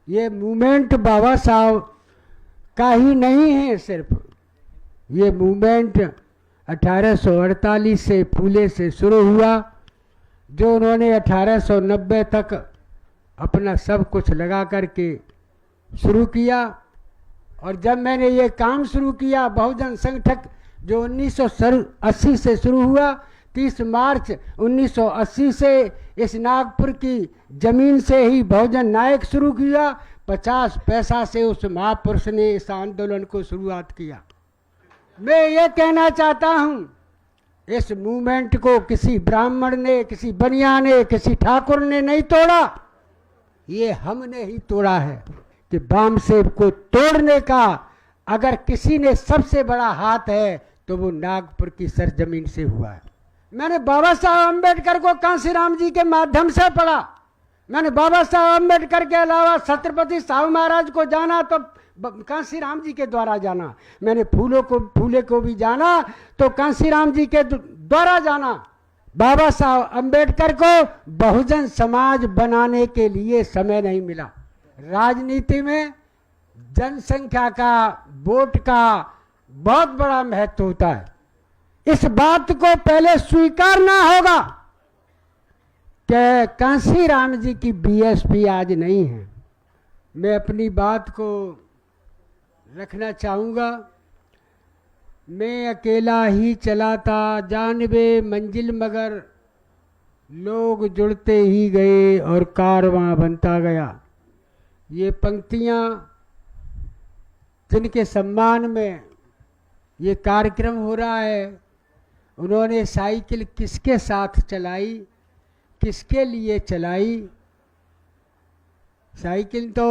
ये मूवमेंट बाबा साहब का ही नहीं है सिर्फ, ये मूवमेंट 1848 से फूले से शुरू हुआ, जो उन्होंने 1890 तक अपना सब कुछ लगा करके शुरू किया। और जब मैंने ये काम शुरू किया बहुजन संगठन जो 1980 से शुरू हुआ, 30 मार्च 1980 से इस नागपुर की जमीन से ही बहुजन नायक शुरू किया। 50 पैसा से उस महापुरुष ने इस आंदोलन को शुरुआत किया। मैं ये कहना चाहता हूँ, इस मूवमेंट को किसी ब्राह्मण ने, किसी बनिया ने, किसी ठाकुर ने नहीं तोड़ा, ये हमने ही तोड़ा है। कि बामसेब को तोड़ने का अगर किसी ने सबसे बड़ा हाथ है तो वो नागपुर की सरजमीन से हुआ है। मैंने बाबा साहब अम्बेडकर को कांसीराम जी के माध्यम से पढ़ा। मैंने बाबा साहब अम्बेडकर के अलावा छत्रपति साहू महाराज को जाना तो कांसीराम जी के द्वारा जाना। मैंने फूले को भी जाना तो कांसीराम जी के द्वारा जाना। बाबा साहब अम्बेडकर को बहुजन समाज बनाने के लिए समय नहीं मिला। राजनीति में जनसंख्या का, वोट का बहुत बड़ा महत्व होता है। इस बात को पहले स्वीकारना होगा कि कांसीराम जी की बीएसपी आज नहीं है। मैं अपनी बात को रखना चाहूँगा। मैं अकेला ही चलाता जानबे मंजिल, मगर लोग जुड़ते ही गए और कारवां बनता गया। ये पंक्तियाँ जिनके सम्मान में ये कार्यक्रम हो रहा है, उन्होंने साइकिल किसके साथ चलाई, किसके लिए चलाई? साइकिल तो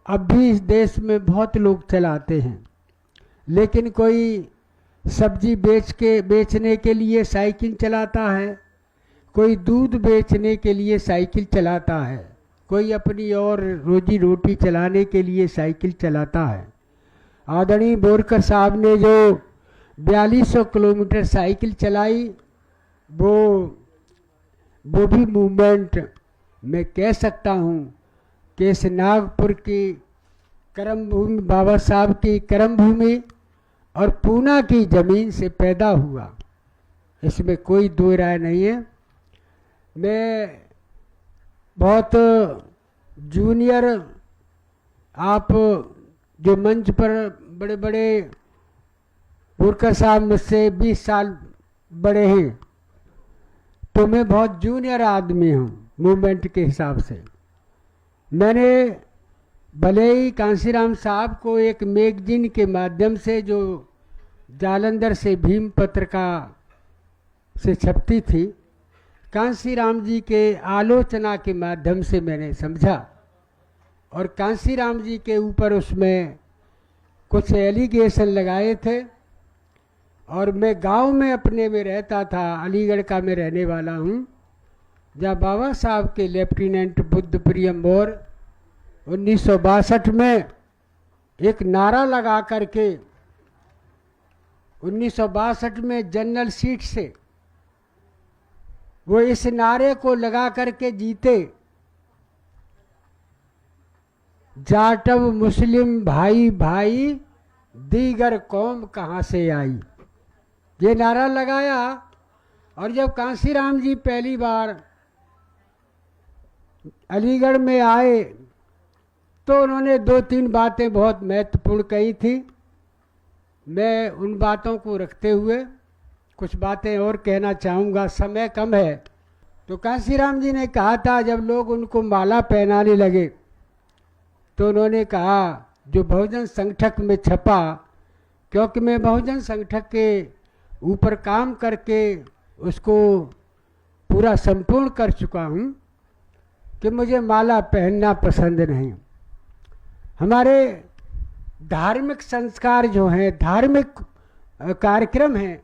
अब भी इस देश में बहुत लोग चलाते हैं, लेकिन कोई सब्जी बेचने के लिए साइकिल चलाता है, कोई दूध बेचने के लिए साइकिल चलाता है, कोई अपनी और रोजी रोटी चलाने के लिए साइकिल चलाता है। आदरणीय बोरकर साहब ने जो 4200 किलोमीटर साइकिल चलाई, वो भी मूवमेंट मैं कह सकता हूँ कि इस नागपुर की कर्म भूमि, बाबा साहब की कर्म भूमि और पूना की ज़मीन से पैदा हुआ। इसमें कोई दो राय नहीं है। मैं बहुत जूनियर, आप जो मंच पर बड़े बड़े बोरकर साहब मुझसे 20 साल बड़े हैं, तो मैं बहुत जूनियर आदमी हूँ मूवमेंट के हिसाब से। मैंने भले ही कांसीराम साहब को एक मैगजीन के माध्यम से जो जालंधर से भीम पत्रिका से छपती थी, कांसीराम जी के आलोचना के माध्यम से मैंने समझा और कांसीराम जी के ऊपर उसमें कुछ एलिगेशन लगाए थे। और मैं गांव में अपने में रहता था, अलीगढ़ का मैं रहने वाला हूं, जहाँ बाबा साहब के लेफ्टिनेंट बुद्ध प्रियम मौर्य 1962 में एक नारा लगा करके 1962 में जनरल सीट से वो इस नारे को लगा करके जीते, जाटव मुस्लिम भाई भाई दीगर कौम कहाँ से आई, ये नारा लगाया। और जब कांसीराम जी पहली बार अलीगढ़ में आए तो उन्होंने 2-3 बातें बहुत महत्वपूर्ण कही थी। मैं उन बातों को रखते हुए कुछ बातें और कहना चाहूँगा, समय कम है। तो कांसीराम जी ने कहा था, जब लोग उनको माला पहनाने लगे तो उन्होंने कहा, जो बहुजन संगठन में छपा, क्योंकि मैं बहुजन संगठन के ऊपर काम करके उसको पूरा संपूर्ण कर चुका हूँ, कि मुझे माला पहनना पसंद नहीं। हमारे धार्मिक संस्कार जो हैं, धार्मिक कार्यक्रम हैं,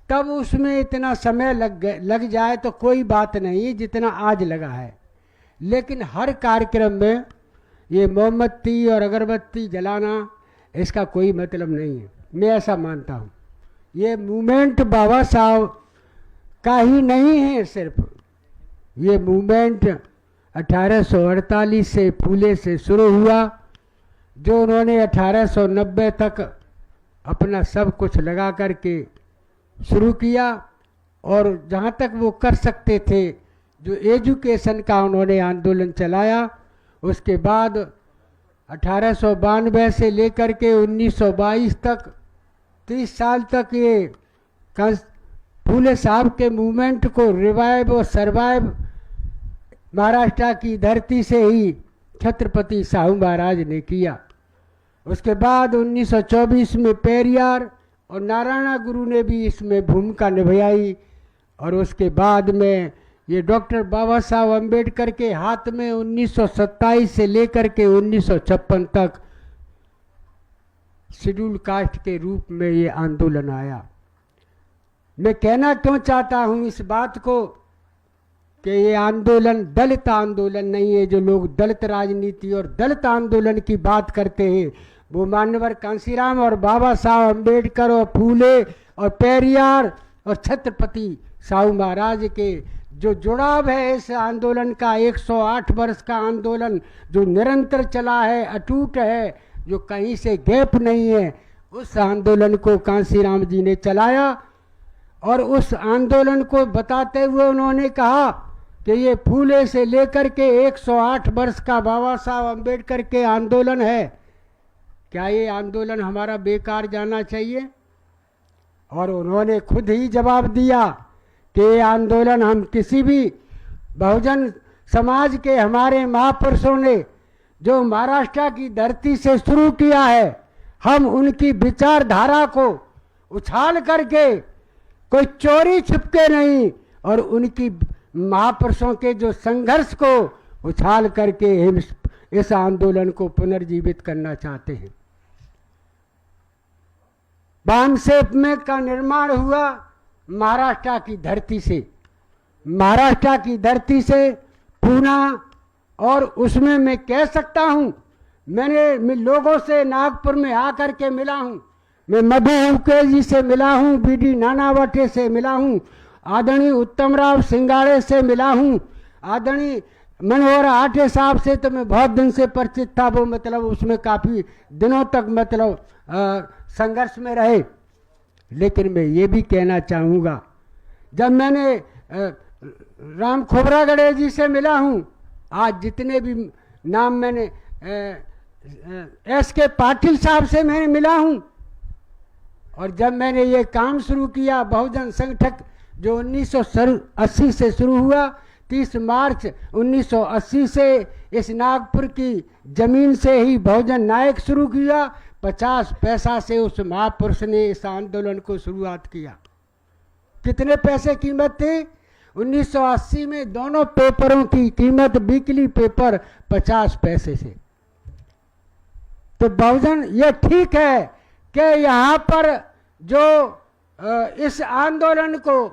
तब उसमें इतना समय लग जाए तो कोई बात नहीं जितना आज लगा है। लेकिन हर कार्यक्रम में ये मोमबत्ती और अगरबत्ती जलाना, इसका कोई मतलब नहीं है। मैं ऐसा मानता हूँ। ये मूवमेंट बाबा साहब का ही नहीं है सिर्फ, ये मूवमेंट 1848 से फूले से शुरू हुआ, जो उन्होंने 1890 तक अपना सब कुछ लगा करके शुरू किया, और जहाँ तक वो कर सकते थे जो एजुकेशन का उन्होंने आंदोलन चलाया। उसके बाद 1892 से लेकर के 1922 तक 30 साल तक ये फूले साहब के मूवमेंट को रिवाइव और सर्वाइव महाराष्ट्र की धरती से ही छत्रपति साहू महाराज ने किया। उसके बाद 1924 में पेरियार और नारायण गुरु ने भी इसमें भूमिका निभाई, और उसके बाद में ये डॉक्टर बाबा साहब अम्बेडकर के हाथ में 1927 से लेकर के 1956 तक शेड्यूल कास्ट के रूप में ये आंदोलन आया। मैं कहना क्यों चाहता हूँ इस बात को कि ये आंदोलन दलित आंदोलन नहीं है। जो लोग दलित राजनीति और दलित आंदोलन की बात करते हैं वो मान्यवर कांशीराम और बाबा साहब अम्बेडकर और फूले और पेरियार और छत्रपति साहू महाराज के जो जुड़ाव है इस आंदोलन का, 108 वर्ष का आंदोलन जो निरंतर चला है, अटूट है, जो कहीं से गैप नहीं है, उस आंदोलन को कांशीराम जी ने चलाया। और उस आंदोलन को बताते हुए उन्होंने कहा कि ये फूले से लेकर के 108 वर्ष का बाबा साहब अम्बेडकर के आंदोलन है, क्या ये आंदोलन हमारा बेकार जाना चाहिए? और उन्होंने खुद ही जवाब दिया कि ये आंदोलन हम किसी भी बहुजन समाज के हमारे महापुरुषों ने जो महाराष्ट्र की धरती से शुरू किया है, हम उनकी विचारधारा को उछाल करके कोई चोरी छिपके नहीं, और उनकी महापुरुषों के जो संघर्ष को उछाल करके हम इस आंदोलन को पुनर्जीवित करना चाहते हैं। बामसेप में का निर्माण हुआ महाराष्ट्र की धरती से, महाराष्ट्र की धरती से पूना, और उसमें मैं कह सकता हूँ मैं लोगों से नागपुर में आकर के मिला हूँ, मैं मधु हुक्के जी से मिला हूँ, बीडी नानावटे से मिला हूँ, आदरणीय उत्तमराव सिंगाड़े से मिला हूँ, आदरणीय मनोहर आटे साहब से तो मैं बहुत दिन से परिचित था। वो मतलब उसमें काफ़ी दिनों तक मतलब संघर्ष में रहे। लेकिन मैं ये भी कहना चाहूँगा, जब मैंने राम खोबरागढ़े जी से मिला हूँ, आज जितने भी नाम मैंने एस के पाटिल साहब से मैंने मिला हूँ, और जब मैंने ये काम शुरू किया बहुजन संगठन जो 1980 से शुरू हुआ, 30 मार्च 1980 से इस नागपुर की जमीन से ही बहुजन नायक शुरू किया। 50 पैसा से उस महापुरुष ने इस आंदोलन को शुरुआत किया। कितने पैसे कीमत थी? 1980 में दोनों पेपरों की कीमत वीकली पेपर 50 पैसे से। तो बहुजन ये ठीक है कि यहाँ पर जो इस आंदोलन को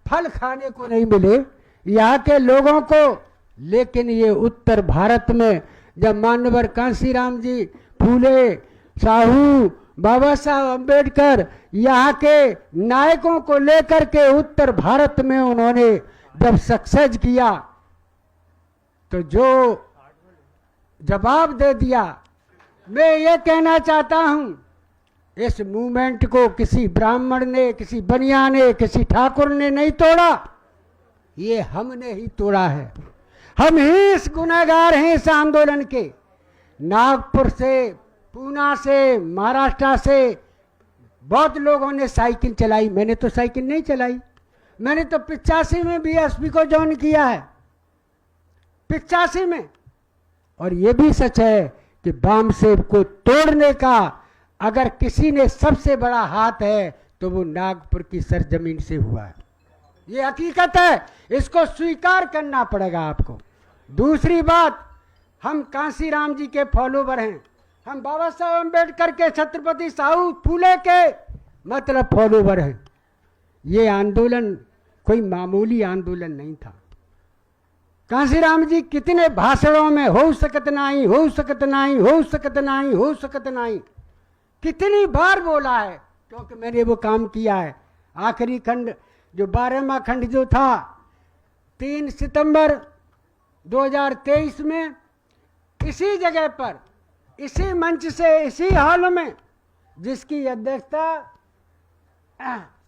फल खाने को नहीं मिले यहाँ के लोगों को, लेकिन ये उत्तर भारत में जब मान्यवर कांशीराम जी, फूले, साहू, बाबा साहब अम्बेडकर यहाँ के नायकों को लेकर के उत्तर भारत में उन्होंने जब सक्सेस किया तो जो जवाब दे दिया, मैं ये कहना चाहता हूँ इस मूवमेंट को किसी ब्राह्मण ने, किसी बनिया ने, किसी ठाकुर ने नहीं तोड़ा, ये हमने ही तोड़ा है। हम ही इस गुनहगार हैं इस आंदोलन के। नागपुर से, पूना से, महाराष्ट्र से बहुत लोगों ने साइकिल चलाई, मैंने तो साइकिल नहीं चलाई। मैंने तो 85 में बीएसपी को ज्वाइन किया है, 85 में। और ये भी सच है कि बामसेप को तोड़ने का अगर किसी ने सबसे बड़ा हाथ है तो वो नागपुर की सरजमीन से हुआ है। ये हकीकत है, इसको स्वीकार करना पड़ेगा आपको। दूसरी बात, हम कांशीराम जी के फॉलोवर हैं, हम बाबा साहब अम्बेडकर के, छत्रपति साहू फूले के मतलब फॉलोवर हैं। ये आंदोलन कोई मामूली आंदोलन नहीं था। कांशीराम जी कितने भाषणों में हो सकत नहीं, हो सकत नहीं, हो सकत नहीं, हो सकत नहीं कितनी बार बोला है, क्योंकि मैंने वो काम किया है। आखिरी खंड जो 12वां खंड जो था 3 सितंबर 2023 में इसी जगह पर, इसी मंच से, इसी हॉल में, जिसकी अध्यक्षता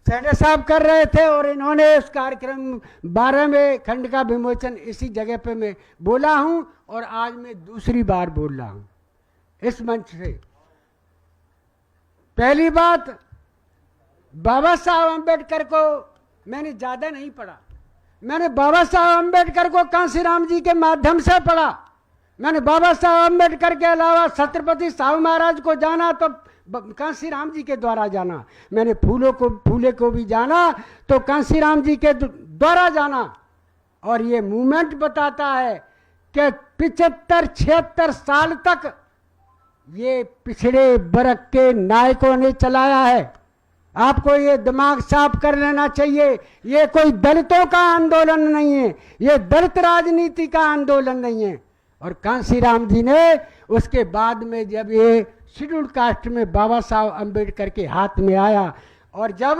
सेनेटर साहब कर रहे थे, और इन्होंने उस कार्यक्रम 12वें खंड का विमोचन इसी जगह पे मैं बोला हूं, और आज मैं दूसरी बार बोल रहा हूं इस मंच से। पहली बात, बाबा साहब अम्बेडकर को मैंने ज्यादा नहीं पढ़ा, मैंने बाबा साहब अम्बेडकर को कांशीराम जी के माध्यम से पढ़ा। मैंने बाबा साहब अम्बेडकर के अलावा छत्रपति साहू महाराज को जाना तो कांशीराम जी के द्वारा जाना, मैंने फूले को भी जाना तो कांशीराम जी के द्वारा जाना। और ये मूवमेंट बताता है कि 75-76 साल तक ये पिछड़े वर्ग के नायकों ने चलाया है। आपको ये दिमाग साफ कर लेना चाहिए। ये कोई दलितों का आंदोलन नहीं है, ये दलित राजनीति का आंदोलन नहीं है। और कांशीराम जी ने उसके बाद में जब ये शेड्यूल कास्ट में बाबा साहब अम्बेडकर के हाथ में आया, और जब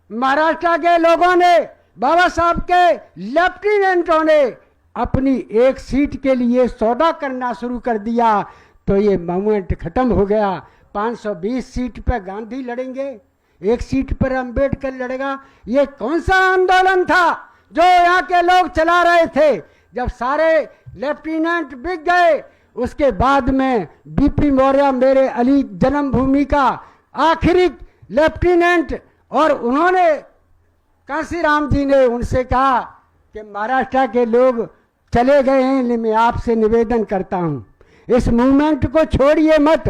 महाराष्ट्र के लोगों ने, बाबा साहब के लेफ्टिनेंटों ने अपनी एक सीट के लिए सौदा करना शुरू कर दिया, तो ये मूवमेंट खत्म हो गया। 520 सीट पर गांधी लड़ेंगे, एक सीट पर अम्बेडकर लड़ेगा। ये कौन सा आंदोलन था जो यहाँ के लोग चला रहे थे? जब सारे लेफ्टिनेंट बिक गए, उसके बाद में बीपी मौर्य मेरे अली जन्मभूमि का आखिरी लेफ्टिनेंट, और उन्होंने, कांशीराम जी ने उनसे कहा कि महाराष्ट्र के लोग चले गए हैं, मैं आपसे निवेदन करता हूं इस मूवमेंट को छोड़िए मत,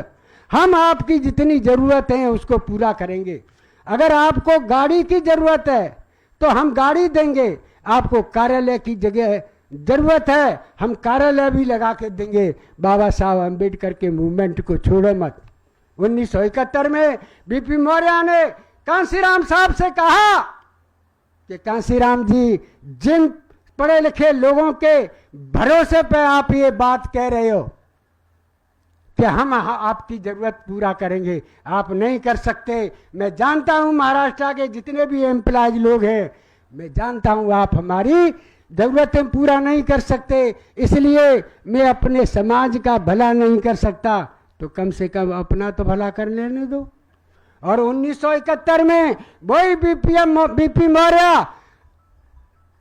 हम आपकी जितनी जरूरत है उसको पूरा करेंगे। अगर आपको गाड़ी की जरूरत है तो हम गाड़ी देंगे, आपको कार्यालय की जगह जरूरत है, हम कार्यालय भी लगा के देंगे। बाबा साहब अम्बेडकर के मूवमेंट को छोड़ो मत। 1971 में बीपी मौर्य ने कांशीराम साहब से कहा कि कांशीराम जी, जिन पढ़े लिखे लोगों के भरोसे पे आप ये बात कह रहे हो कि हम आपकी जरूरत पूरा करेंगे, आप नहीं कर सकते। मैं जानता हूं महाराष्ट्र के जितने भी एम्प्लॉयज लोग हैं, मैं जानता हूं आप हमारी जरूरतें पूरा नहीं कर सकते, इसलिए मैं अपने समाज का भला नहीं कर सकता, तो कम से कम अपना तो भला कर लेने दो। और 1971 में वही बीपी मौर्य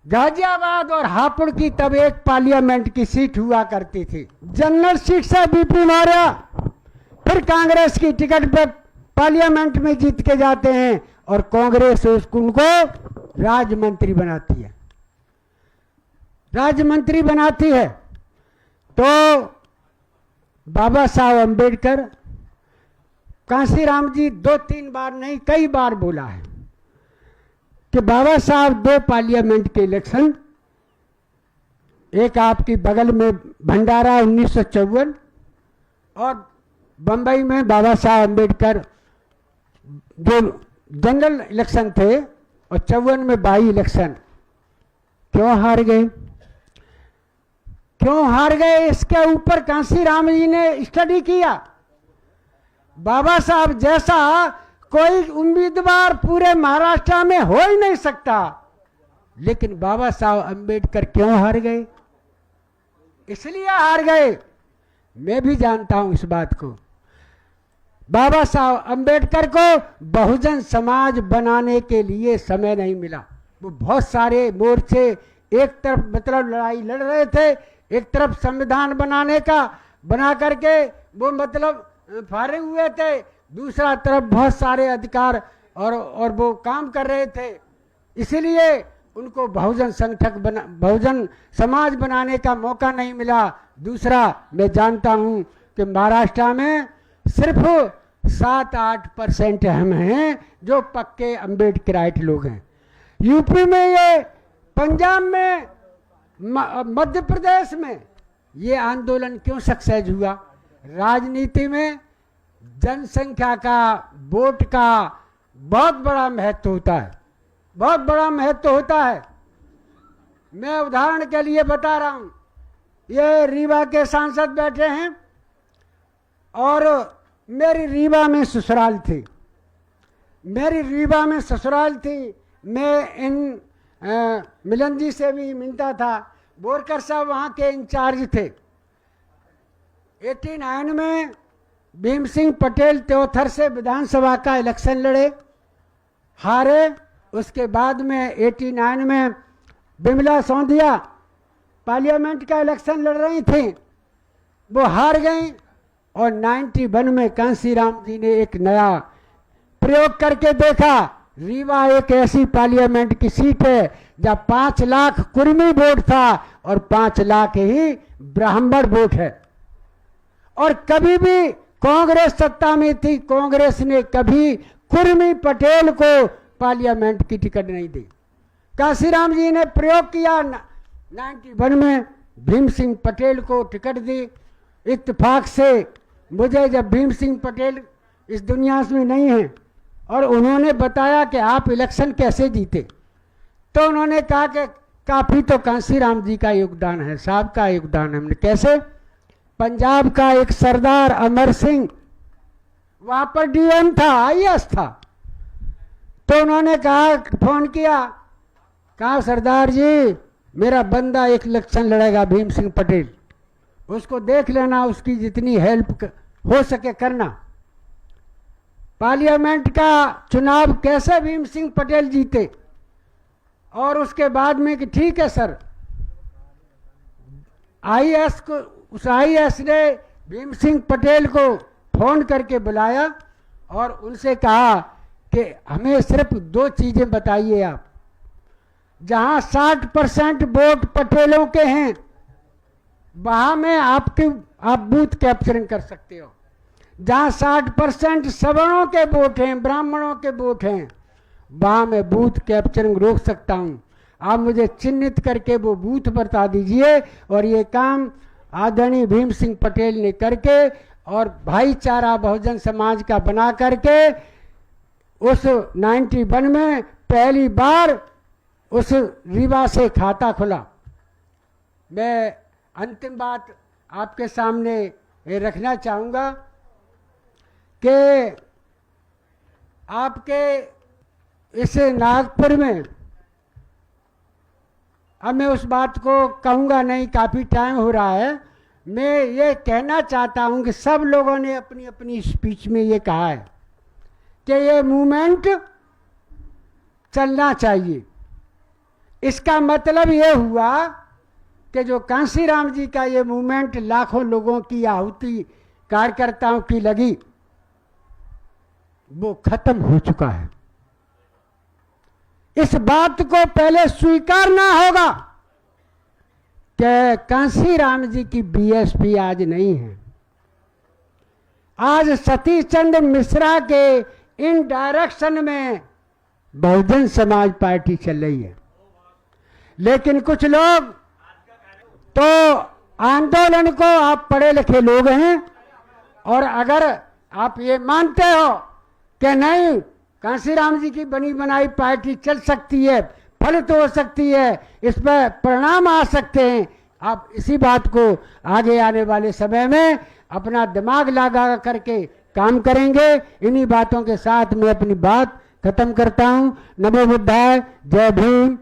गाजियाबाद और हापुड़ की तब एक पार्लियामेंट की सीट हुआ करती थी, जनरल सीट से बीपी मौर्य फिर कांग्रेस की टिकट पर पार्लियामेंट में जीत के जाते हैं, और कांग्रेस उनको राज्य मंत्री बनाती है, राज्य मंत्री बनाती है। तो बाबा साहब अम्बेडकर, कांशीराम जी 2-3 बार नहीं कई बार बोला है कि बाबा साहब 2 पार्लियामेंट के इलेक्शन, एक आपकी बगल में भंडारा 1954 और बंबई में बाबा साहब अम्बेडकर, जो जनरल इलेक्शन थे, और 54 में बाई इलेक्शन। क्यों हार गए? क्यों हार गए? इसके ऊपर कांशीराम जी ने स्टडी किया। बाबा साहब जैसा कोई उम्मीदवार पूरे महाराष्ट्र में हो ही नहीं सकता, लेकिन बाबा साहब अम्बेडकर क्यों हार गए? इसलिए हार गए, मैं भी जानता हूं इस बात को। बाबा साहब अम्बेडकर को बहुजन समाज बनाने के लिए समय नहीं मिला। वो बहुत सारे मोर्चे, एक तरफ मतलब लड़ाई लड़ रहे थे, एक तरफ संविधान बनाने का बना करके वो मतलब फारिग हुए थे, दूसरा तरफ बहुत सारे अधिकार और वो काम कर रहे थे, इसलिए उनको बहुजन समाज बनाने का मौका नहीं मिला। दूसरा, मैं जानता हूं कि महाराष्ट्र में सिर्फ 7-8% हम हैं जो पक्के अम्बेडकराइट लोग हैं। यूपी में ये, पंजाब में, मध्य प्रदेश में ये आंदोलन क्यों सक्सेस हुआ? राजनीति में जनसंख्या का, वोट का बहुत बड़ा महत्व होता है, बहुत बड़ा महत्व होता है। मैं उदाहरण के लिए बता रहा हूं, ये रीवा के सांसद बैठे हैं और मेरी रीवा में ससुराल थी, मेरी रीवा में ससुराल थी। मैं इन मिलन जी से भी मिलता था, बोरकर साहब वहाँ के इंचार्ज थे। 89 में भीम सिंह पटेल त्योथर से विधानसभा का इलेक्शन लड़े, हारे। उसके बाद में 89 में बिमला सौंधिया पार्लियामेंट का इलेक्शन लड़ रही थी, वो हार गई। और 91 में कांसीराम जी ने एक नया प्रयोग करके देखा। रीवा एक ऐसी पार्लियामेंट की सीट है जब 5 लाख कुर्मी वोट था और 5 लाख ही ब्राह्मण वोट है। और कभी भी कांग्रेस सत्ता में थी, कांग्रेस ने कभी कुर्मी पटेल को पार्लियामेंट की टिकट नहीं दी। कांसीराम जी ने प्रयोग किया, 91 में भीम सिंह पटेल को टिकट दी। इत्तेफाक से मुझे, जब भीम सिंह पटेल इस दुनिया में नहीं है और उन्होंने बताया कि आप इलेक्शन कैसे जीते, तो उन्होंने कहा कि काफ़ी तो कांसीराम जी का योगदान है, साहब का योगदान है। हमने कैसे? पंजाब का एक सरदार अमर सिंह वहाँ पर डीएम था, आईएएस था, तो उन्होंने कहा, फोन किया, कहा सरदार जी मेरा बंदा एक इलेक्शन लड़ेगा भीम सिंह पटेल, उसको देख लेना, उसकी जितनी हेल्प हो सके करना। पार्लियामेंट का चुनाव कैसे भीम सिंह पटेल जीते, और उसके बाद में कि ठीक है सर, आईएएस को, उस आईएएस ने भीम सिंह पटेल को फोन करके बुलाया और उनसे कहा कि हमें सिर्फ 2 चीजें बताइए आप, जहां 60% वोट पटेलों के हैं वहां में आप बूथ कैप्चरिंग कर सकते हो, जहां 60% सवर्णों के वोट हैं, ब्राह्मणों के वोट हैं, वहां मैं बूथ कैप्चरिंग रोक सकता हूं। आप मुझे चिन्हित करके वो बूथ बता दीजिए। और ये काम आदरणीय भीम सिंह पटेल ने करके और भाईचारा बहुजन समाज का बना करके उस 91 में पहली बार उस रीवा से खाता खुला। मैं अंतिम बात आपके सामने रखना चाहूँगा कि आपके इस नागपुर में, अब मैं उस बात को कहूँगा नहीं, काफ़ी टाइम हो रहा है। मैं ये कहना चाहता हूँ कि सब लोगों ने अपनी अपनी स्पीच में ये कहा है कि ये मूवमेंट चलना चाहिए। इसका मतलब ये हुआ कि जो कांसीराम जी का ये मूवमेंट लाखों लोगों की आहुति कार्यकर्ताओं की लगी, वो खत्म हो चुका है। इस बात को पहले स्वीकारना होगा कि कांसीराम जी की बीएसपी आज नहीं है। आज सतीश चंद्र मिश्रा के इन डायरेक्शन में बहुजन समाज पार्टी चल रही है। लेकिन कुछ लोग तो आंदोलन को, आप पढ़े लिखे लोग हैं, और अगर आप ये मानते हो कि नहीं कांसीराम जी की बनी बनाई पार्टी चल सकती है, फलित हो सकती है, इस पर परिणाम आ सकते हैं, आप इसी बात को आगे आने वाले समय में अपना दिमाग लगा करके काम करेंगे। इन्हीं बातों के साथ मैं अपनी बात खत्म करता हूं। नमो बुद्धाय, जय भीम।